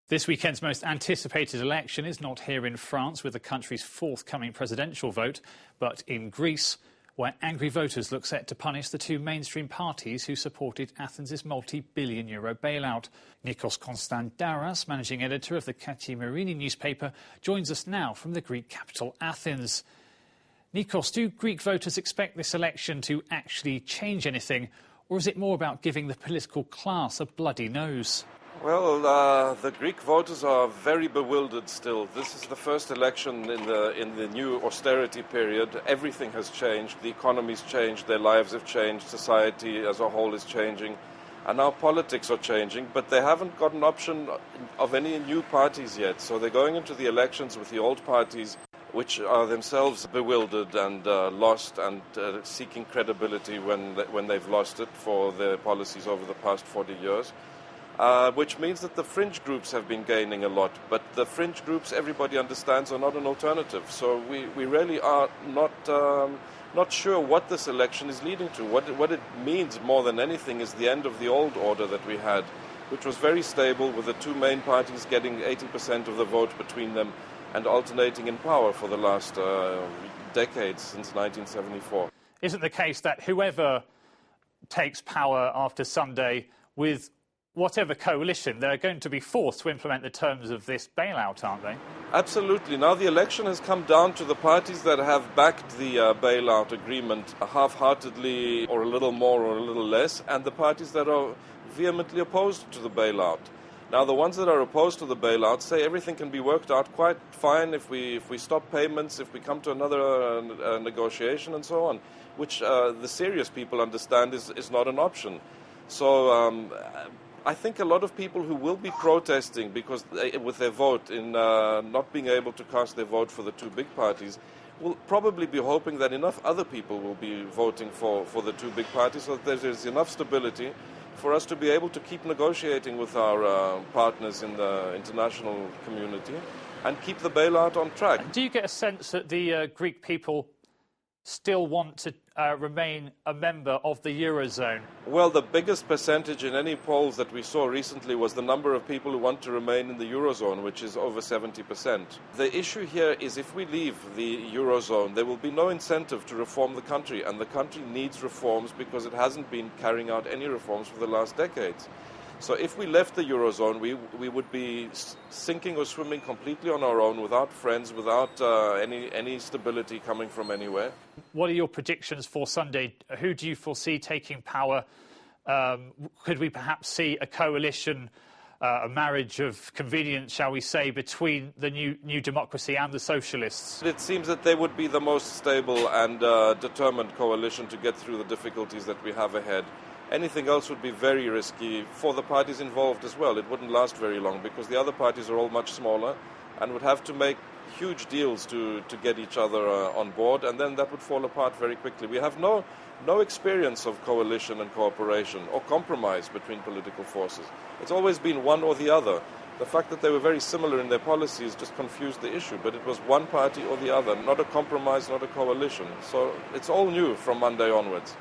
This weekend's most anticipated election is not here in France with the country's forthcoming presidential vote, but in Greece, where angry voters look set to punish the two mainstream parties who supported Athens' multi-billion euro bailout. Nikos Konstantaras, managing editor of the Hairdresser Eirini newspaper, joins us now from the Greek capital, Athens. Nikos, do Greek voters expect this election to actually change anything, or is it more about giving the political class a bloody nose? Well, the Greek voters are very bewildered still. This is the first election in the new austerity period. Everything has changed. The economy's changed, their lives have changed, society as a whole is changing, and now politics are changing, but they haven't got an option of any new parties yet. So they're going into the elections with the old parties, which are themselves bewildered and lost and seeking credibility when they've lost it for their policies over the past 40 years. Which means that the fringe groups have been gaining a lot. But the fringe groups, everybody understands, are not an alternative. So we really are not sure what this election is leading to. What it means more than anything is the end of the old order that we had, which was very stable, with the two main parties getting 80% of the vote between them and alternating in power for the last decades, since 1974. Isn't the case that whoever takes power after Sunday, with whatever coalition, they're going to be forced to implement the terms of this bailout, aren't they? Absolutely. Now the election has come down to the parties that have backed the bailout agreement half-heartedly, or a little more or a little less, and the parties that are vehemently opposed to the bailout. Now the ones that are opposed to the bailout say everything can be worked out quite fine if we stop payments, if we come to another negotiation and so on, which the serious people understand is not an option. So I think a lot of people who will be protesting because with their vote in not being able to cast their vote for the two big parties will probably be hoping that enough other people will be voting for the two big parties, so that there's enough stability for us to be able to keep negotiating with our partners in the international community and keep the bailout on track. Do you get a sense that the Greek people still want to remain a member of the eurozone? Well, the biggest percentage in any polls that we saw recently was the number of people who want to remain in the eurozone, which is over 70%. The issue here is if we leave the eurozone, there will be no incentive to reform the country, and the country needs reforms because it hasn't been carrying out any reforms for the last decades. So if we left the eurozone, we would be sinking or swimming completely on our own, without friends, without any stability coming from anywhere. What are your predictions for Sunday? Who do you foresee taking power? Could we perhaps see a coalition, a marriage of convenience, shall we say, between the new democracy and the socialists? It seems that they would be the most stable and determined coalition to get through the difficulties that we have ahead. Anything else would be very risky for the parties involved as well. It wouldn't last very long because the other parties are all much smaller and would have to make huge deals to get each other on board, and then that would fall apart very quickly. We have no experience of coalition and cooperation or compromise between political forces. It's always been one or the other. The fact that they were very similar in their policies just confused the issue, but it was one party or the other, not a compromise, not a coalition. So it's all new from Monday onwards.